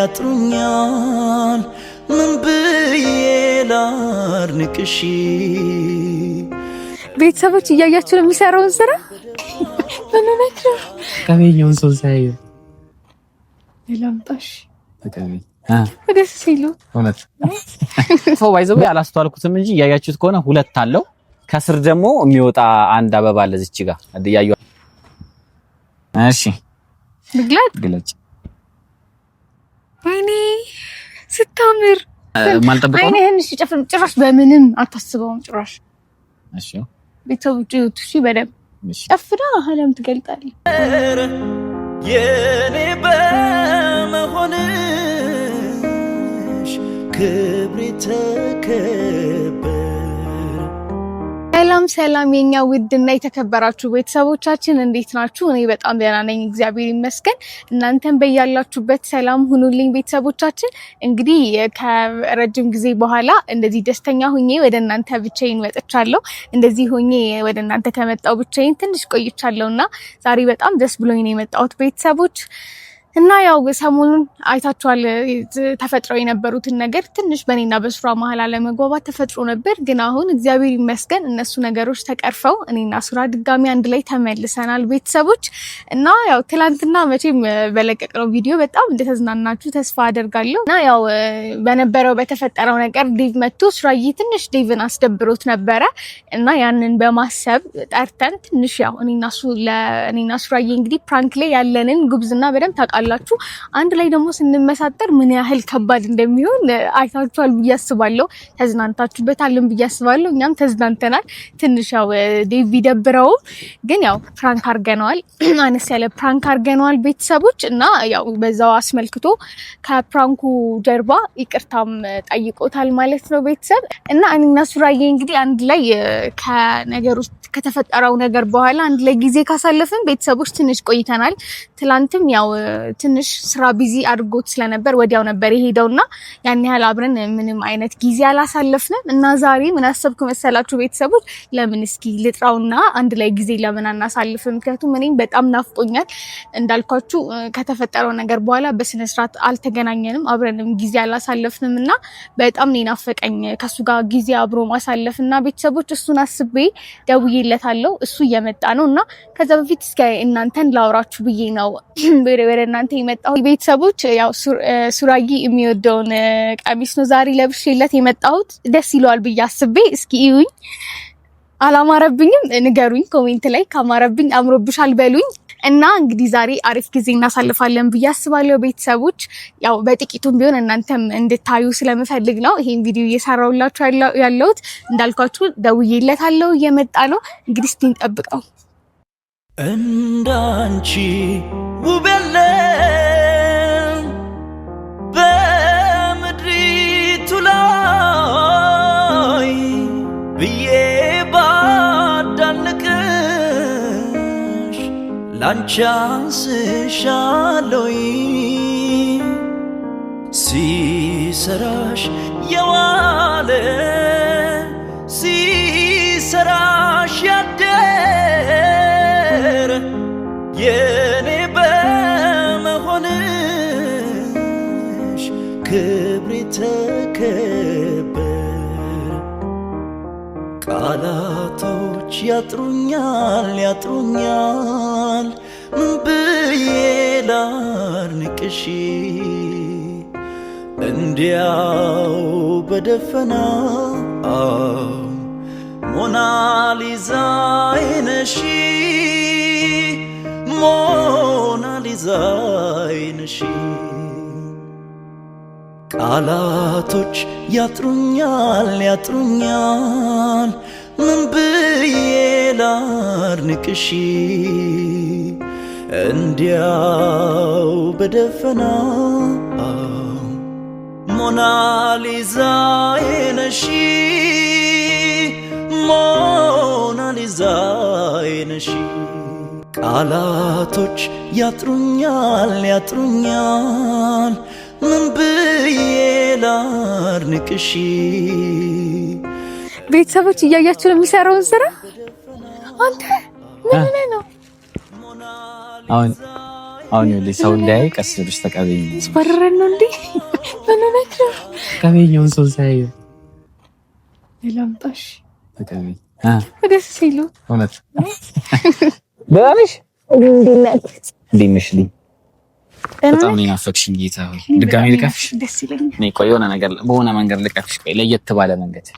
ያጥሩኛል ምን ብዬ ላድንቅሽ ቤተሰቦች እያያችሁ ነው የሚሰራውን ስራ ምን ነው ከመኛውን ሰው ሳይ ለምጣሽ ተቀበይ ደስ ሲሉ እውነት ሰው ባይዘው ያላስተዋልኩትም እንጂ እያያችሁት ከሆነ ሁለት አለው ከስር ደግሞ የሚወጣ አንድ አበባ አለ እዚች ጋር አድያዩ እሺ ግለጭ አይኔ ስታምር ማልጠብቀው አይኔን ሲጨፍን ጭራሽ በምንም አታስበውም ጭራሽ እሺ ቤተሰቦች እሺ በደም ጨፍራ አለም ትገልጣለች የኔ በመሆንሽ ክብሬ ተከበረ ሰላም የኛ ውድና የተከበራችሁ ቤተሰቦቻችን እንዴት ናችሁ? እኔ በጣም ደህና ነኝ እግዚአብሔር ይመስገን። እናንተም በያላችሁበት ሰላም ሁኑልኝ ቤተሰቦቻችን። እንግዲህ ከረጅም ጊዜ በኋላ እንደዚህ ደስተኛ ሆኜ ወደ እናንተ ብቻዬን መጥቻለሁ። እንደዚህ ሆኜ ወደ እናንተ ከመጣሁ ብቻዬን ትንሽ ቆይቻለሁና ዛሬ በጣም ደስ ብሎኝ ነው የመጣሁት ቤተሰቦች። እና ያው ሰሞኑን አይታችኋል ተፈጥሮ የነበሩትን ነገር ትንሽ በኔና በሱራ መሀል አለመግባባት ተፈጥሮ ነበር። ግን አሁን እግዚአብሔር ይመስገን እነሱ ነገሮች ተቀርፈው እኔና ሱራ ድጋሚ አንድ ላይ ተመልሰናል ቤተሰቦች። እና ያው ትላንትና መቼም በለቀቅነው ቪዲዮ በጣም እንደተዝናናችሁ ተስፋ አደርጋለሁ። እና ያው በነበረው በተፈጠረው ነገር ዴቭ መጥቶ ሱራዬ ትንሽ ዴቭን አስደብሮት ነበረ እና ያንን በማሰብ ጠርተን ትንሽ ያው እኔና ሱራዬ እንግዲህ ፕራንክ ላይ ያለንን ጉብዝና በደንብ ታውቃላችሁ። አንድ ላይ ደግሞ ስንመሳጠር ምን ያህል ከባድ እንደሚሆን አይታችኋል ብዬ አስባለሁ። ተዝናንታችሁበታልን ብዬ አስባለሁ። እኛም ተዝናንተናል። ትንሽ ያው ዴቭ ቢደብረው ግን ያው ፕራንክ አድርገነዋል። አነስ ያለ ፕራንክ አድርገነዋል ቤተሰቦች። እና ያው በዛው አስመልክቶ ከፕራንኩ ጀርባ ይቅርታም ጠይቆታል ማለት ነው ቤተሰብ። እና እኔና ሱራዬ እንግዲህ አንድ ላይ ከነገር ውስጥ ከተፈጠረው ነገር በኋላ አንድ ላይ ጊዜ ካሳለፍን ቤተሰቦች ትንሽ ቆይተናል። ትላንትም ያው ትንሽ ስራ ቢዚ አድርጎት ስለነበር ወዲያው ነበር የሄደውና ያን ያህል አብረን ምንም አይነት ጊዜ አላሳለፍንም። እና ዛሬ ምን አሰብኩ መሰላችሁ ቤተሰቦች፣ ለምን እስኪ ልጥራውና አንድ ላይ ጊዜ ለምን አናሳልፍም? ምክንያቱም እኔም በጣም ናፍቆኛል እንዳልኳችሁ ከተፈጠረው ነገር በኋላ በስነ ስርዓት አልተገናኘንም፣ አብረንም ጊዜ አላሳለፍንም እና በጣም ነው ናፈቀኝ ከሱ ጋር ጊዜ አብሮ ማሳለፍና ቤተሰቦች እሱን አስቤ ደውዬለታለሁ። እሱ እየመጣ ነው እና ከዛ በፊት እስኪ እናንተን ላውራችሁ ብዬ ነው ወደ እናንተ የመጣሁ ቤተሰቦች። ያው ሱራዬ የሚወደውን ቀሚስ ነው ዛሬ ለብሼለት የመጣሁት። ደስ ይለዋል ብዬ አስቤ እስኪ እዩኝ። አላማረብኝም ንገሩኝ ኮሜንት ላይ፣ ካማረብኝ አምሮብሻል በሉኝ። እና እንግዲህ ዛሬ አሪፍ ጊዜ እናሳልፋለን ብዬ አስባለሁ ቤተሰቦች። ያው በጥቂቱም ቢሆን እናንተም እንድታዩ ስለምፈልግ ነው ይሄን ቪዲዮ እየሰራሁላችሁ ያለሁት። እንዳልኳችሁ ደውዬለታለሁ እየመጣ ነው። እንግዲህ እስቲ እንጠብቀው። እንዳንቺ ውብ የለም በምድሪቱ ላይ ብዬ ባዳንቅሽ ላንቺ አንስሻለሁ ሲሰራሽ የዋለ ሲሰራሽ ያደረ የኔ በመሆንሽ ክብሬ ተከበረ ቃላቶች ያጥሩኛል ምን ብዬ ላድንቅሽ እንዲያው በደፈናው ሞናሊዛዬ ነሽ ሞናሊዛዬ ነሽ ቃላቶች ያጥሩኛል ምን ብዬ ላድንቅሽ እንዲያው በደፈናው ሞናሊዛዬ ነሽ ሞናሊዛዬ ነሽ ቃላቶች ያጥሩኛል ምን ብዬ ላድንቅሽ ቤተሰቦች እያያችሁ ነው የሚሰራውን ስራ። አንተ ምን ነው አሁን አሁን ይኸውልሽ ሰው ላይ ቀስ ብለሽ ተቀበይኝ። ስፈረን ነው እንዴ? በነነክ ተቀበይኝውን ሰው ሳይ ይላምጣሽ ተቀበይኝ። ደስ ሲሉ እውነት ደህና ነሽ? እንዴት ነሽ? በጣም ነው ናፈቅሽኝ ጌታ ሆይ። ድጋሚ ልቀፍሽ? ደስ ይለኛል። እኔ ቆይ የሆነ ነገር በሆነ መንገድ ልቀፍሽ። ቆይ ለየት ባለ መንገድ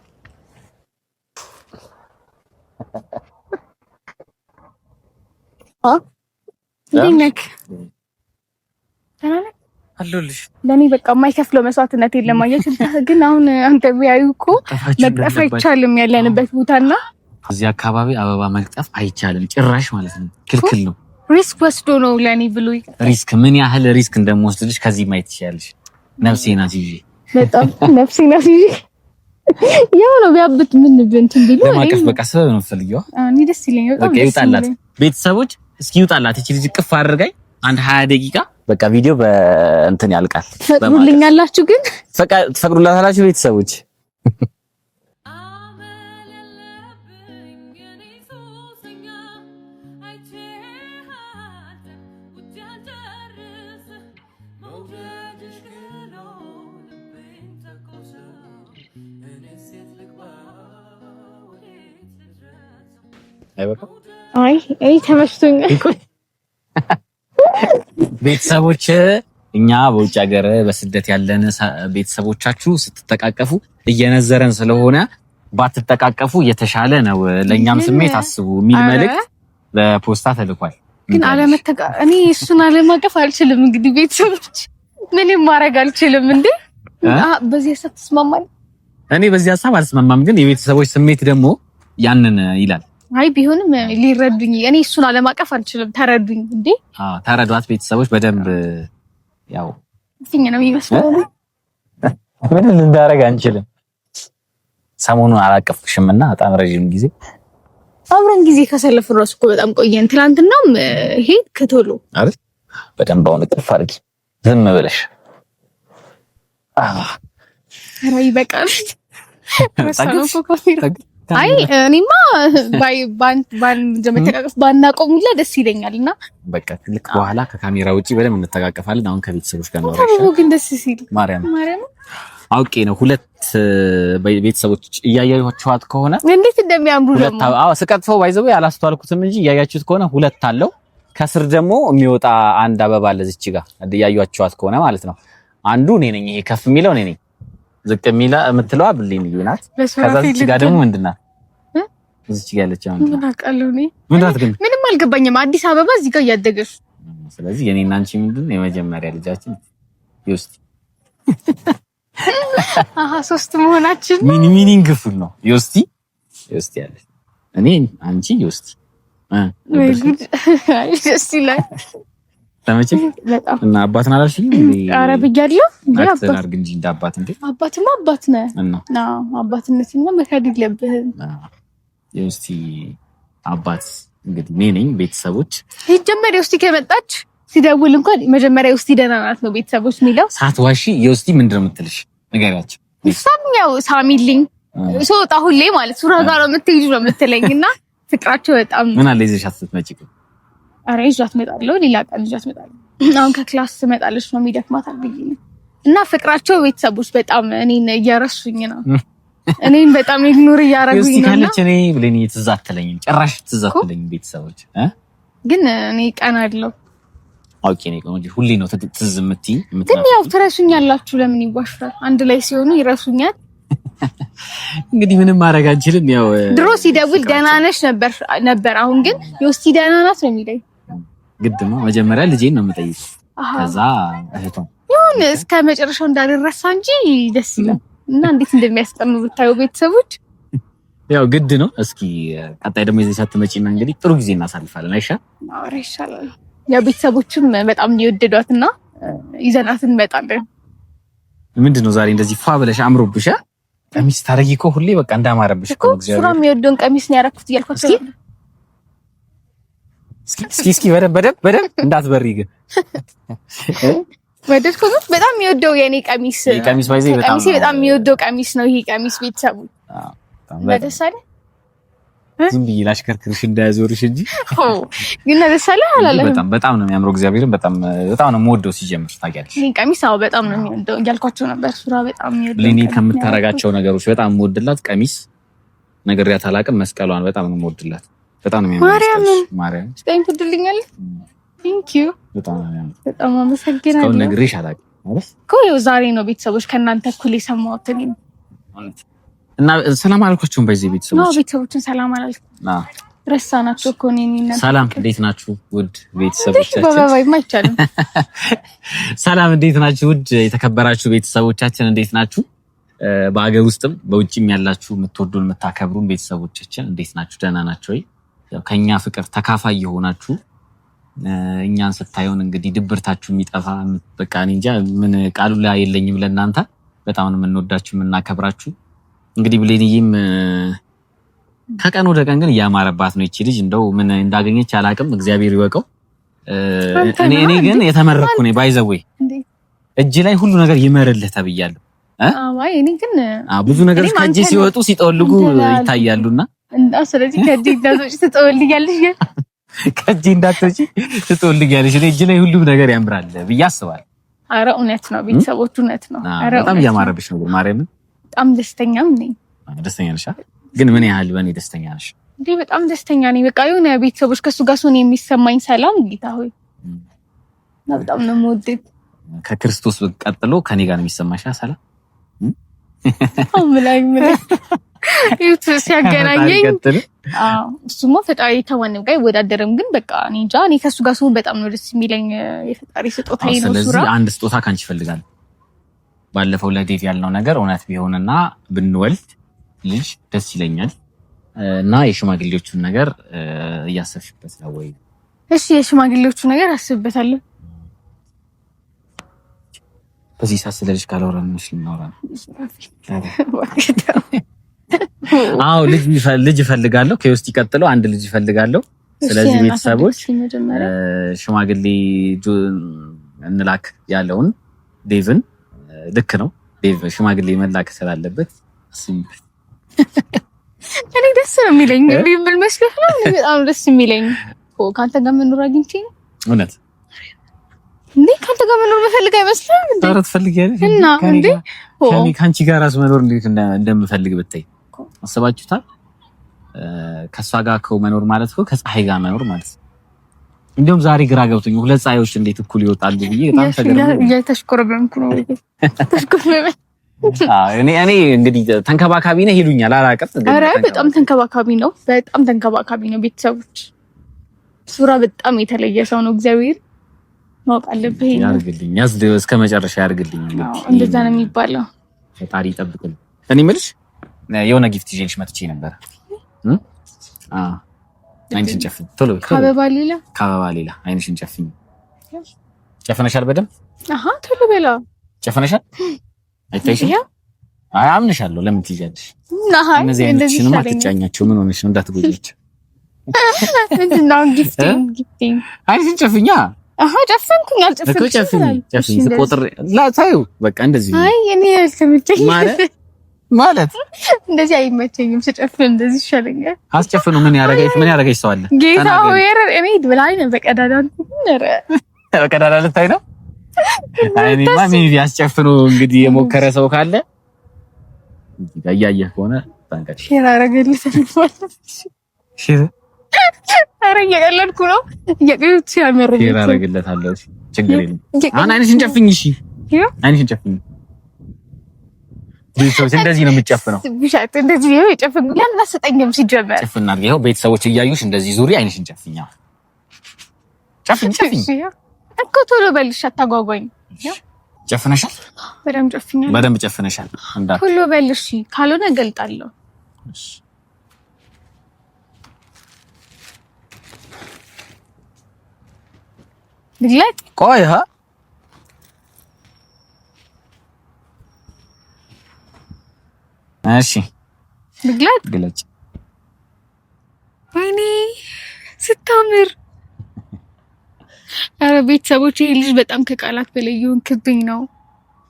እንዴት ነህ? አለሁልሽ። ለኔ በቃ የማይከፍለው መስዋዕትነት የለም። አየሽ ግን አሁን አንተ ቢያዩ እኮ መቅጠፍ አይቻልም ያለንበት ቦታና እዚህ አካባቢ አበባ መቅጠፍ አይቻልም ጭራሽ ማለት ነው። ክልክል ነው። ሪስክ ወስዶ ነው ለኔ ብሎ ሪስክ ምን ያህል ሪስክ እንደምወስድልሽ ከዚህ ማየት ትችያለሽ። ነፍሴ ናት ይዤ በጣም ነፍሴ ናት ይዤ ያው ነው ቢያብት ምን እንትን ቢሉ ለማቀፍ በቃ ሰበብ ነው ፈልጊው። እኔ ደስ ይለኛል በጣም ይውጣላት። ቤተሰቦች እስኪ ይውጣላት። እቺ ልጅ ቅፍ አድርጋኝ አንድ 20 ደቂቃ በቃ ቪዲዮ በእንትን ያልቃል። ፈቅዱልኛላችሁ ግን ትፈቅዱላታላችሁ ቤተሰቦች? አይ ተመችቶኛል። ቤተሰቦች እኛ በውጭ ሀገር በስደት ያለን ቤተሰቦቻችሁ ስትተቃቀፉ እየነዘረን ስለሆነ ባትተቃቀፉ የተሻለ ነው፣ ለኛም ስሜት አስቡ የሚል መልእክት በፖስታ ተልኳል። ግን እኔ እሱን አለማቀፍ አልችልም። እንግዲህ ቤተሰቦች ምንም ማድረግ አልችልም። እንዴ በዚህ ሀሳብ ተስማማል? እኔ በዚህ ሀሳብ አልስማማም፣ ግን የቤተሰቦች ስሜት ደግሞ ያንን ይላል። አይ ቢሆንም ሊረዱኝ፣ እኔ እሱን አለማቀፍ አልችልም። ተረዱኝ እንዴ? ተረዷት ቤተሰቦች በደንብ ያው እኛ ነው የሚመስለው። ምን ልንዳረግ አንችልም። ሰሞኑን አላቀፍኩሽምና በጣም ረጅም ጊዜ አብረን ጊዜ ካሳለፍን እራሱ እኮ በጣም ቆየን። ትናንትናም ሄድ ከቶሎ አይደል? በደንብ አሁን እጥፍ አድርጊ ዝም ብለሽ አይ በቃ አይ እኔማ መተቃቀፍ ባናቆሙላ ደስ ይለኛልና በቃ ልክ በኋላ ከካሜራ ውጪ በደንብ እንተቃቀፋለን። አሁን ከቤተሰቦች ጋር ነው አይደል? ግን ደስ ሲል ማርያም አውቄ ነው። ሁለት ቤተሰቦች እያያችኋት ከሆነ እንዴት እንደሚያምሩ ደግሞ ስቀጥፈው ባይዘው ያላስተዋልኩትም እንጂ እያያችሁት ከሆነ ሁለት አለው። ከስር ደግሞ የሚወጣ አንድ አበባ አለ እዚች ጋር እያያችኋት ከሆነ ማለት ነው። አንዱ እኔ ነኝ። ይሄ ከፍ የሚለው እኔ ነኝ። ዝቅ የሚላ የምትለዋ ብሌን ይናት። ከዛ እዚች ጋር ደግሞ ምንድነው እዚች ጋር ያለች አሁን ምን አውቃለሁ እኔ ምንም አልገባኝም። አዲስ አበባ እዚህ ጋር እያደገች ስለዚህ የኔና አንቺ ምንድነው የመጀመሪያ ልጃችን ዮስቲ ሶስት መሆናችን ሚኒንግ ፉል ነው። ዮስቲ ያለች እኔ አንቺ ዮስቲ ደስ ይላል። ተመቸኝ በጣም እና አባትን አላልሽኝ? ኧረ ብያለሁ። አባት አድርግ እንጂ እንደ አባት እንዴ! አባትማ አባት ነህ እና አባትነትና መካድ የለብህም። የውስቲ አባት እንግዲህ እኔ ነኝ። ቤተሰቦች ሲጀመር የውስቲ ከመጣች ሲደውል እንኳን መጀመሪያ የውስቲ ደህና ናት ነው ቤተሰቦች የሚለው። ሳትዋሺ የውስቲ ምንድን ነው የምትልሽ? ንገሪያቸው። እሷም ሳሚልኝ ስወጣ ሁሌ ማለት ሱራ ጋር ነው የምትሄጂው ነው የምትለኝና ፍቅራቸው በጣም ምን አለ ይዘሻት ስትመጪ ግን ኧረ ይዣት እመጣለሁ። ሌላ ቀን ይዣት እመጣለሁ። አሁን ከክላስ ትመጣለች ነው የሚደክማት አልብኝ እና ፍቅራቸው ቤተሰቦች በጣም እኔን እያረሱኝ ነው። እኔን በጣም ኢግኖር እያደረጉኝ ነው። ካለች እኔ ብለኝ ትዝ አትለኝም፣ ጭራሽ ትዝ አትለኝም። ቤተሰቦች ግን እኔ ቀን አለው አውቄ ነው እንጂ ሁሌ ነው ትዝ የምትይ። ግን ያው ትረሱኛላችሁ። ለምን ይዋሻል? አንድ ላይ ሲሆኑ ይረሱኛል። እንግዲህ ምንም ማድረግ አንችልም። ያው ድሮ ሲደውል ደህና ነሽ ነበር። አሁን ግን የውስቲ ደህና ናት ነው የሚለኝ። ግድ ነው። መጀመሪያ ልጄን ነው የምጠይቀው፣ ከዛ እህቷን ይሁን እስከ መጨረሻው እንዳልረሳ እንጂ ደስ ይላል። እና እንዴት እንደሚያስጠኑ ብታዩ ቤተሰቦች። ያው ግድ ነው። እስኪ ቀጣይ ደግሞ ይዘሻት ትመጪና እንግዲህ ጥሩ ጊዜ እናሳልፋለን። አይሻል? አዎ ይሻላል። ያው ቤተሰቦችም በጣም እየወደዷትና ይዘናት እንመጣለን። ምንድነው ዛሬ እንደዚህ ፏ ብለሽ አምሮብሻ? ቀሚስ ታረጊ እኮ ሁሌ በቃ እንዳማረብሽ እኮ እግዚአብሔር። ሱራም የሚወደውን ቀሚስ ነው ያደረኩት እያልኳቸው። እስኪ በደንብ እንዳትበሪ ግን ወደድኩት። በጣም የሚወደው የኔ ቀሚስ በጣም የሚወደው ቀሚስ ነው ይሄ ቀሚስ። ቤተሰቡ በደሳለ ዝም ብዬ ላሽከርክርሽ እንዳያዞርሽ እንጂ ግን ለሰላ አላለም። በጣም ነው የሚያምረው። እግዚአብሔርን በጣም ነው የምወደው። ሲጀምር ታውቂያለሽ እኔ ቀሚስ በጣም ነው የሚወደው እያልኳቸው ነበር። ሱራ በጣም የሚወደው ለኔ ከምታረጋቸው ነገሮች በጣም የምወድላት ቀሚስ ነግሬያት አላውቅም። መስቀሏን በጣም ነው የምወድላት። በጣም ነው የሚያምረው። ማርያም ስታይ ትድልኛል። ቴንክ ዩ በጣም አመሰግናለሁ። እስካሁን ነግሬሽ አላውቅም ማለት ኮ ዛሬ ነው ቤተሰቦች ከእናንተ እኩል የሰማሁት እና ሰላም አልኳቸውም። በዚህ ቤተሰቦችን ሰላም አላልኩም። ረሳናቸው እኮ ነው። ሰላም እንዴት ናችሁ ውድ ቤተሰቦቻችን? በባይ ማይቻልም። ሰላም እንዴት ናችሁ ውድ የተከበራችሁ ቤተሰቦቻችን? እንዴት ናችሁ? በአገር ውስጥም በውጭም ያላችሁ የምትወዱን የምታከብሩን ቤተሰቦቻችን እንዴት ናችሁ? ደህና ናችሁ ወይ? ከኛ ፍቅር ተካፋይ የሆናችሁ እኛን ስታዩን እንግዲህ ድብርታችሁ የሚጠፋ በቃ እኔ እንጃ ምን ቃሉ ላይ የለኝም ለእናንተ። በጣም ነው የምንወዳችሁ የምናከብራችሁ። እንግዲህ ብሌንዬም ከቀን ወደ ቀን ግን እያማረባት ነው። እቺ ልጅ እንደው ምን እንዳገኘች አላውቅም፣ እግዚአብሔር ይወቀው። እኔ ግን የተመረኩ ነኝ ባይዘዌ እጅ ላይ ሁሉ ነገር ይመርልህ ተብያለሁ። አይ እኔ ግን ብዙ ነገሮች ከእጅ ሲወጡ ሲጠወልጉ ይታያሉና ስለዚህ ከእጅ እንዳትወጪ ትጠወልጊያለሽ። ከእጅ እንዳትወጪ ትጠወልጊያለሽ። እጅ ላይ ሁሉም ነገር ያምራል ብዬ አስባለሁ። ኧረ እውነት ነው ቤተሰቦች፣ እውነት ነው። ኧረ በጣም እያማረብሽ ነው ማርያምን። በጣም ደስተኛም ነኝ። ደስተኛ ነሽ? ግን ምን ያህል በእኔ ደስተኛ ነሽ? እንዴ በጣም ደስተኛ ነኝ። በቃ የሆነ ቤተሰቦች ከሱ ጋር ሆነ የሚሰማኝ ሰላም ጌታ ሆይ በጣም ነው የምወደው። ከክርስቶስ ቀጥሎ ከኔ ጋር ነው የሚሰማሽ ሰላም? አምላክ ይሁት ሲያገናኘኝ እሱማ ፈጣሪ ከማንም ጋር አይወዳደርም። ግን በቃ እኔ እንጃ እኔ ከሱ ጋር ስሆን በጣም ነው ደስ የሚለኝ። የፈጣሪ ስጦታዬ ነው ሱራ። ስለዚህ አንድ ስጦታ ካንቺ እፈልጋለሁ። ባለፈው ለዴቭ ያልነው ነገር እውነት ቢሆንና ብንወልድ ልጅ ደስ ይለኛል እና የሽማግሌዎቹን ነገር እያሰብሽበት ነው ወይ? እሺ የሽማግሌዎቹን ነገር አስብበታለሁ። በዚህ ሳስለልሽ ካላወራን ነው ልናወራ ነው። አዎ ልጅ እፈልጋለሁ። ከውስጥ ይቀጥለው አንድ ልጅ እፈልጋለሁ። ስለዚህ ቤተሰቦች ሽማግሌ እንላክ ያለውን ዴቭን ልክ ነው። ዴቭ ሽማግሌ መላክ ስላለበት እኔ ደስ ነው የሚለኝ። እንግዲህ ምን መስለህ ነው? በጣም ደስ የሚለኝ ካንተ ጋር መኖር አግኝቼ ነው። እውነት እንዴ ካንተ ጋር መኖር መፈልግ አይመስልም እንዴ? ታረት ፈልጊያለሽ እና እንዴ ካንቺ ጋር ራስ መኖር እንዴት እንደምፈልግ ብታይ አስባችሁታል? ከሷ ጋር መኖር ማለት እኮ ከፀሐይ ጋር መኖር ማለት ነው። እንደውም ዛሬ ግራ ገብቶኝ ሁለት ፀሐዮች እንዴት እኩል ይወጣሉ ብዬ በጣም ተገርሜ እየተሽኮረመምኩ ነው። ተሽኮረመም እኔ እንግዲህ ተንከባካቢ ነህ ይሉኛል። አላውቅም። ኧረ በጣም ተንከባካቢ ነው። በጣም ተንከባካቢ ነው። ቤተሰቦች ሱራ በጣም የተለየ ሰው ነው። እግዚአብሔር ማወቅ አለብህ። ያርግልኝ፣ ያስደው እስከ መጨረሻ ያርግልኝ። እንደዛ ነው የሚባለው። ፈጣሪ ይጠብቅልኝ። እኔ የምልሽ የሆነ ጊፍት ይዤልሽ መጥቼ ነበር። አይንሽን ጨፍኝ ቶሎ። ከአበባ ሌላ አይንሽን ጨፍኝ። ጨፍነሻል በደምብ? አሃ ቶሎ በላ። ጨፍነሻል? አይታይሽም? አይ አምንሻለሁ። ለምን ትይዣለሽ? እነዚህ አይነትሽንም አትጫኛቸው። ምን ሆነሽ ነው? እንዳትጎጂያቸው። ምንድነው? ጊፍቲንግ አይንሽን ጨፍኛ። አሃ ጨፍንኩኝ። አልጨፍንኩኝ። ጨፍኝ ስቆጥር ላታዩ በቃ እንደዚህ አይ እኔ አልተመቸኝም ማለት እንደዚህ አይመቸኝም። ስጨፍን እንደዚህ ይሻለኛል። አስጨፍኑ። ምን ያረጋይሽ ሰው አለ? ጌታ ሆይ እኔ ብላኝ ነው በቀዳዳ ነረ በቀዳዳ ልታይ ነው። አይኔማ ሜቢ አስጨፍኑ። እንግዲህ የሞከረ ሰው ካለ እያየህ ከሆነ ታንቀሽ ሼር አረገልሽ ማለት ሼር አረ እየቀለድኩ ነው። እየቀለድኩ ሲያመርልኝ ሼር አረግለታለሁ። ችግር የለም። አሁን አይንሽን ጨፍኝ። እሺ አይንሽን ጨፍኝ። ቤተሰቦች እንደዚህ ነው የምትጨፍነው። ብቻት እንደዚህ ነው የጨፍን። ያን አሰጠኝም ሲጀመር ጨፍና ይሄው ቤተሰቦች እያዩሽ እንደዚህ ዙሪ አይንሽን ጨፍኛ። ጨፍኝ እኮ ቶሎ በልሽ፣ አታጓጓኝ። ጨፍነሻል? በደምብ ጨፍኛል። በደምብ ጨፍነሻል። ቶሎ በልሽ፣ ካልሆነ እገልጣለሁ። እሺ ልግለጥ? ቆይ እሺ ግለጭ። ወይኔ ስታምር። አረ ቤተሰቦች ይሄ ልጅ በጣም ከቃላት በላይ የሆንክብኝ ነው።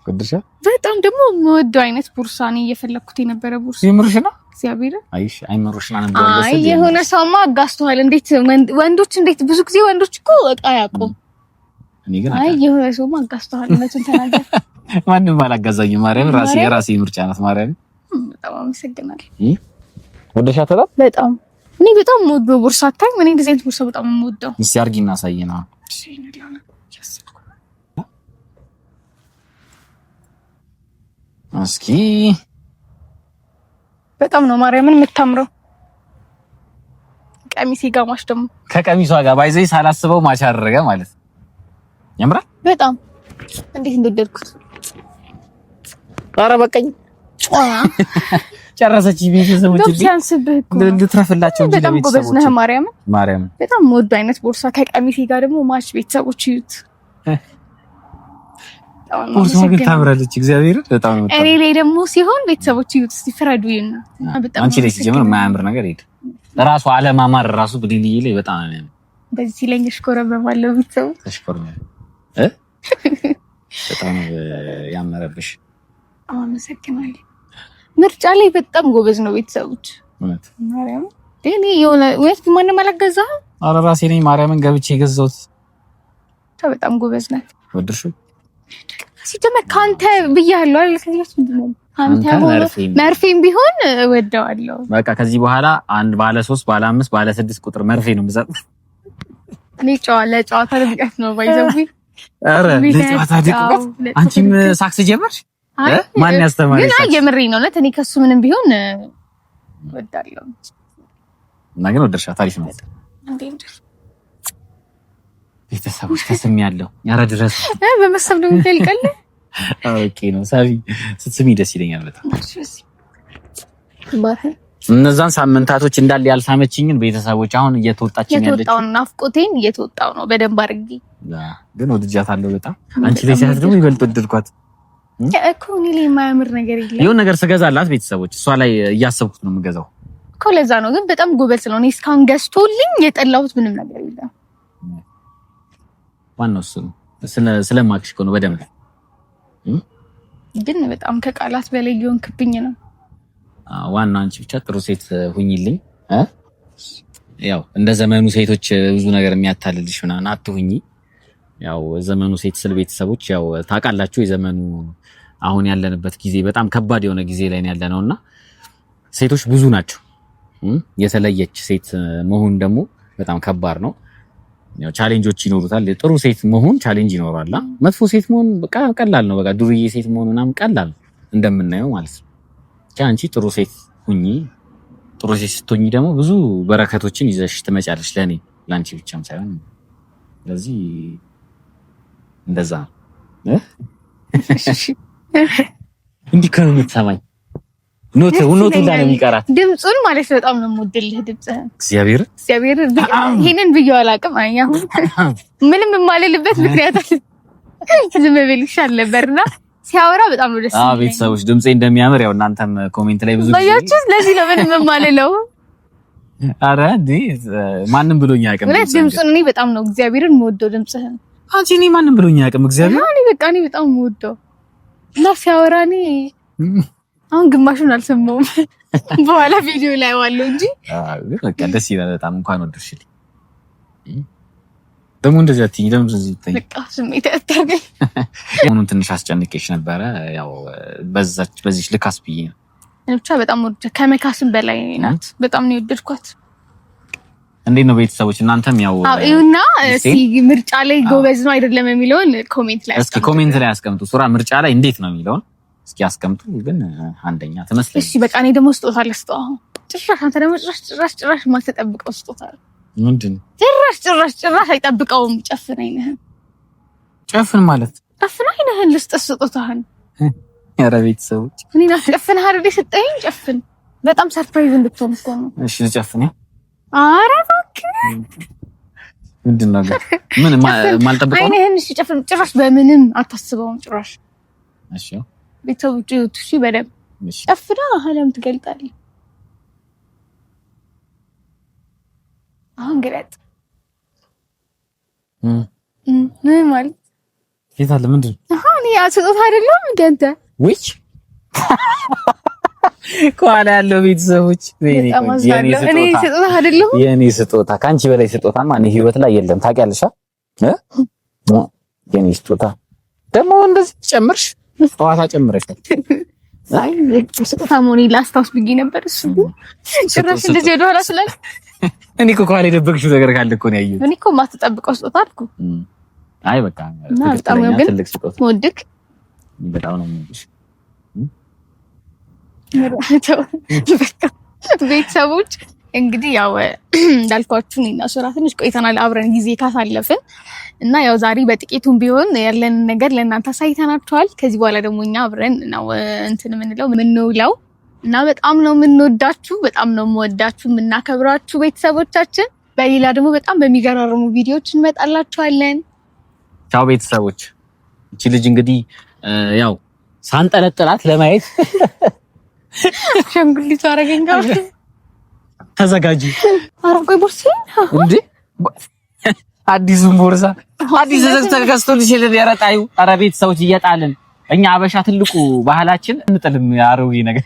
ወድሻ? በጣም ደግሞ የምወደው አይነት ቦርሳ ነው እየፈለኩት የነበረ ቦርሳ። ይምርሽ ነው? እግዚአብሔር አይሽ አይመሩሽና ነበር ደስ አይ የሆነ ሰውማ አጋስተዋል። እንዴት ወንዶች እንዴት ብዙ ጊዜ ወንዶች እኮ እቃ ያቆም እኔ ግን አይ የሆነ ሰውማ አጋስተዋል። እነሱን ተናገር። ማንም አላጋዛኝ። ማርያም የራሴ ምርጫ ናት። ማርያም በጣም አመሰግናለሁ። ወደሻታላ በጣም እኔ በጣም የምወደው ቦርሳ አታኝ። እኔ እንደዚህ አይነት ቦርሳ በጣም የምወደው። እስኪ አርጊና አሳየና። እስኪ በጣም ነው ማርያምን የምታምረው። ቀሚሴ ጋር ማሽ ደግሞ ከቀሚሷ ጋር ባይዘይ ሳላስበው ማች አደረገ ማለት ነው። ያምራል በጣም እንዴት እንደወደድኩት። ኧረ በቃኝ ጨረሰች። ቤተሰቦች ሲያንስብህ እኮ ልትረፍላቸው እንጂ በጣም ጎበዝ ነህ። ማርያም በጣም ወዶ አይነት ቦርሳ ከቀሚሴ ጋር ደግሞ ማች። ቤተሰቦች ይዩት። ቦርሳው ግን ታምራለች። እግዚአብሔር በጣም ነው። እኔ ላይ ደግሞ ሲሆን ቤተሰቦች ይዩት እስቲ ፍረዱ። ይና በጣም አንቺ ላይ ሲጀምር የማያምር ነገር የለም። ራሱ አለማማር ራሱ ብድልይ ላይ በጣም ነው። በዚህ ላይ እሽኮረበባለሁ። ቤተሰቦች ተሽኮረበ በጣም ያመረብሽ። አመሰግናለሁ። ምርጫ ላይ በጣም ጎበዝ ነው። ቤተሰቦች ማለት ማርያም እኔ የሆነ ወይስ ማንንም አላገዛህም? ኧረ ራሴ ነኝ ማርያምን ገብቼ የገዛሁት። በጣም ጎበዝ ነህ። ወደድሽው? ሲጀመር ካንተ ብያለሁ አይደል? ከዚህ በፊት ምንድነው ካንተ መርፌም ቢሆን ወደዋለሁ። በቃ ከዚህ በኋላ አንድ ባለ 3 ባለ 5 ባለ 6 ቁጥር መርፌ ነው የምሰጥ። እኔ ለጨዋታ ድምቀት ነው ባይዘውኝ። ኧረ ለጨዋታ ድምቀት አንቺም ሳክስ ጀመርሽ? ማን ያስተማረሽ? ግን የምሬን ነው እኔ ከሱ ምንም ቢሆን ወዳለሁ። እና ግን ወደድሻት? አሪፍ ነው። ቤተሰቦች ተስሚያለሁ። ያረ ድረስ በመሰብ ነው የሚገልቀል። ኦኬ ነው ሳቢ ስትስሚ ደስ ይለኛል በጣም። ባህ እነዛን ሳምንታቶች እንዳለ ያልሳመችኝን ቤተሰቦች አሁን እየተወጣችኝ ያለች የተወጣው ናፍቆቴን እየተወጣው ነው በደንብ አድርጌ። ግን ወድጃታለሁ በጣም። አንቺ ላይ ሲያት ደግሞ ይበልጥ ወደድኳት እኮ። እኔ ላይ የማያምር ነገር የለም። የሆነ ነገር ስገዛላት ቤተሰቦች እሷ ላይ እያሰብኩት ነው የምገዛው እኮ። ለዛ ነው ግን በጣም ጎበዝ ነው። እኔ እስካሁን ገዝቶልኝ የጠላሁት ምንም ነገር የለም። ዋናው እሱ ነው። ስለማክሽ እኮ ነው በደንብ። ግን በጣም ከቃላት በላይ ሊሆንክብኝ ነው። ዋናው አንቺ ብቻ ጥሩ ሴት ሁኚልኝ። ያው እንደ ዘመኑ ሴቶች ብዙ ነገር የሚያታልልሽ ምናምን አትሁኚ። ያው ዘመኑ ሴት ስለ ቤተሰቦች ያው ታውቃላችሁ፣ የዘመኑ አሁን ያለንበት ጊዜ በጣም ከባድ የሆነ ጊዜ ላይ ያለነውና ሴቶች ብዙ ናቸው። የተለየች ሴት መሆን ደግሞ በጣም ከባድ ነው። ያው ቻሌንጆች ይኖሩታል። ጥሩ ሴት መሆን ቻሌንጅ ይኖራል። መጥፎ ሴት መሆን በቃ ቀላል ነው። በቃ ዱርዬ ሴት መሆን ምናምን ቀላል እንደምናየው ማለት ነው። አንቺ ጥሩ ሴት ሁኚ። ጥሩ ሴት ስትሆኚ ደግሞ ብዙ በረከቶችን ይዘሽ ትመጫለሽ። ለአንቺ ብቻም ሳይሆን ስለዚህ እንደዛ እንዲህ ከሆነ የምትሰማኝ ኖት እንዳለ የሚቀራት ድምጹን ማለት በጣም ነው የምወድልህ ድምጽህን። እግዚአብሔር ይሄንን ብዬው አላውቅም። አሁን ምንም የማልልበት ምክንያት ዝም ብል ይሻል ነበርና ሲያወራ በጣም ነው ደስ የሚለኝ። ቤተሰቦች ድምጼ እንደሚያምር ያው እናንተም ኮሜንት ላይ ብዙ ባያችሁ፣ ስለዚህ ነው ምንም የማልለው። አረ እንዴ ማንንም ብሎኝ አያውቅም። ድምጹን እኔ በጣም ነው እግዚአብሔርን የምወደው ድምጽህን። አንቺ እኔ ማንንም ብሎኝ አያውቅም። እግዚአብሔር እኔ በቃ እኔ በጣም የምወደው እና ሲያወራ እኔ አሁን ግማሹን አልሰማውም። በኋላ ቪዲዮ ላይ ዋለው እንጂ በቃ ደስ ይላል በጣም። እንኳን ወደድሽልኝ። ደግሞ እንደዚህ አትይኝ ለምን እንደዚህ ትይኝ? በቃ ስሜት አታገኝ። አሁን ትንሽ አስጨንቄሽ ነበረ። ያው በዚህ ልካስ ብዬ ነው። ብቻ በጣም ወደ ከመካስም በላይ ናት። በጣም ነው የወደድኳት። እንዴት ነው ቤተሰቦች እናንተም ያው እና ምርጫ ላይ ጎበዝ ነው አይደለም የሚለውን ኮሜንት ላይ እስኪ ኮሜንት ላይ አስቀምጡ። ሱራ ምርጫ ላይ እንዴት ነው የሚለውን እስኪ አስቀምጡ። ግን አንደኛ ትመስለኝ። እሺ በቃ እኔ ደግሞ ስጦታ ልስጠው። አሁን ጭራሽ አንተ ደግሞ ጭራሽ ማልተጠብቀው ስጦታ ምንድን? ጭራሽ አይጠብቀውም። ጨፍን አይነህን። ጨፍን ማለት ጨፍን አይነህን ልስጥ ስጦታህን። ኧረ ቤተሰቦች እኔ ጨፍን አይደል ሰጠኝ። ጨፍን በጣም ሰርፕራይዝ እንድትሆን እኮ ነው። እሺ ጨፍን። ኧረ እባክህ ምንድን ነው ግን ምን ማልጠብቀው አይነህን። እሺ ጨፍን። ጭራሽ በምንም አታስበውም ጭራሽ። እሺ ቤተሰቦች ይሁት። እሺ በደምብ ጨፍና አለም ትገልጣለህ። አሁን ግለጥ። ምን ማለት የት አለ? ምንድን ነው? አሁን ያ ስጦታ አይደለም እንደ አንተ which ከኋላ ያለው ቤተሰቦች የኔ ስጦታ ከአንቺ በላይ ስጦታ ማን ህይወት ላይ የለም። ታውቂያለሽ የኔ ስጦታ ደግሞ እንደዚህ ጨምርሽ ጨዋታ ጨምረሻል። አይ ስጦታ ሞኒ ላስታውስ ብዬ ነበር። እሱ ጭራሽ እንደዚህ ወደ ኋላ ስላል እኔ እኮ ከኋላ የደበቅሽው ነገር ካለ እኮ ነው ያየሁት። እኔ እኮ ማትጠብቀው ስጦታ አልኩ። አይ በቃ ትልቅ ስጦታ ወድክ በጣም ነው የምልሽ። ቤተሰቦች እንግዲህ ያው እንዳልኳችሁ እኔና ሱራ ትንሽ ቆይተናል አብረን ጊዜ ካሳለፍን እና ያው ዛሬ በጥቂቱም ቢሆን ያለን ነገር ለእናንተ አሳይተናችኋል። ከዚህ በኋላ ደግሞ እኛ አብረን ነው እንትን የምንውለው እና በጣም ነው የምንወዳችሁ፣ በጣም ነው የምወዳችሁ፣ የምናከብራችሁ ቤተሰቦቻችን። በሌላ ደግሞ በጣም በሚገራርሙ ቪዲዮዎች እንመጣላችኋለን። ቻው ቤተሰቦች። እቺ ልጅ እንግዲህ ያው ሳንጠለጥላት ለማየት ሸንጉሊቱ አረገኝ ጋር ተዘጋጂ። አረቆይ ቦርሳ እንዴ አዲሱን ቦርሳ አዲስ ተገዝቶልሽ የረጣዩ። ኧረ ቤተሰቦች እየጣልን እኛ አበሻ ትልቁ ባህላችን እንጥልም አሮጌ ነገር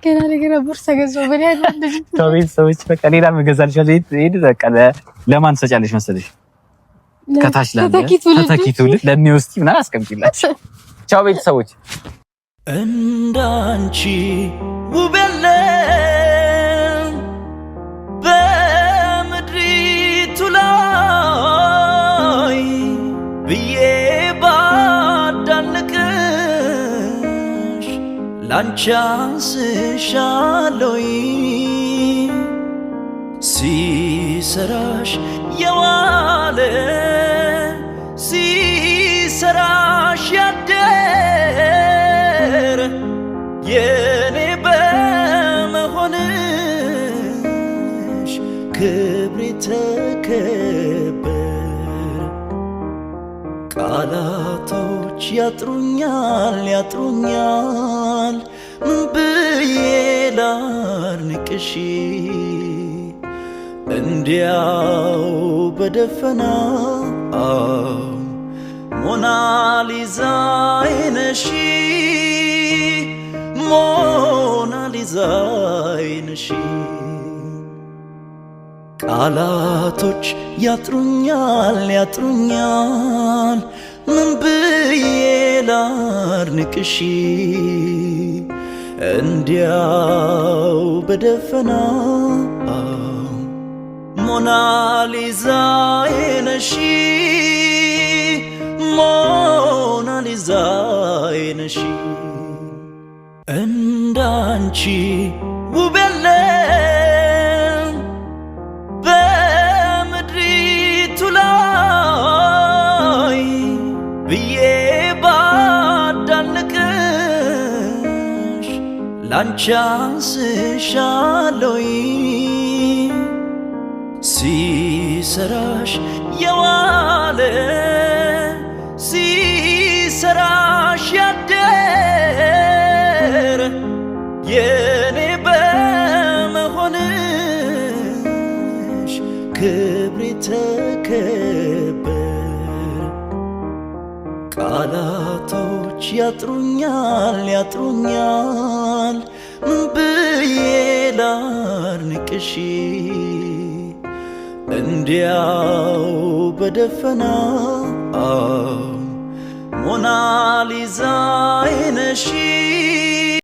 ገና ነገር ቦርሳ ገዛው በኔ አይደል? ቤተሰቦች በቃ ሌላ መገዛልሽ ሄድ በቃ ለማን ሰጫለሽ መሰለሽ? ከታች ተተኪቱልት ለሚወስቲ ምናምን አስቀምጪላችሁ። ቻው ቤተሰቦች። እንዳንቺ ውብ የለም በምድሪቱ ላይ ብዬ ባዳንቅሽ ላንቺ አንስሻለሁ ሲሰራሽ የዋለ ሲሰራሽ ያደረ የኔ በመሆንሽ ክብሬ ተከበረ። ቃላቶች ያጥሩኛል ምን ብዬ ላድንቅሽ እንዲያው በደፈናው ሞናሊዛዬ ነሽ ሞናሊዛዬ ነሽ። ቃላቶች ያጥሩኛል ምን ብዬ ላድንቅሽ እንዲያው በደፈናው ሞናሊዛዬ ነሽ ሞናሊዛዬ ነሽ። እንዳንቺ ውብ የለም በምድሪቱ ላይ ብዬ ባዳንቅሽ ላንቺ አንስሻለሁ ሲሰራሽ የዋለ ሲሰራሽ ያደረ የኔ በመሆንሽ ክብሬ ተከበረ። ቃላቶች ያጥሩኛል ምን ብዬ ላድንቅሽ እንዲያው በደፈናው ሞናሊዛዬ ነሽ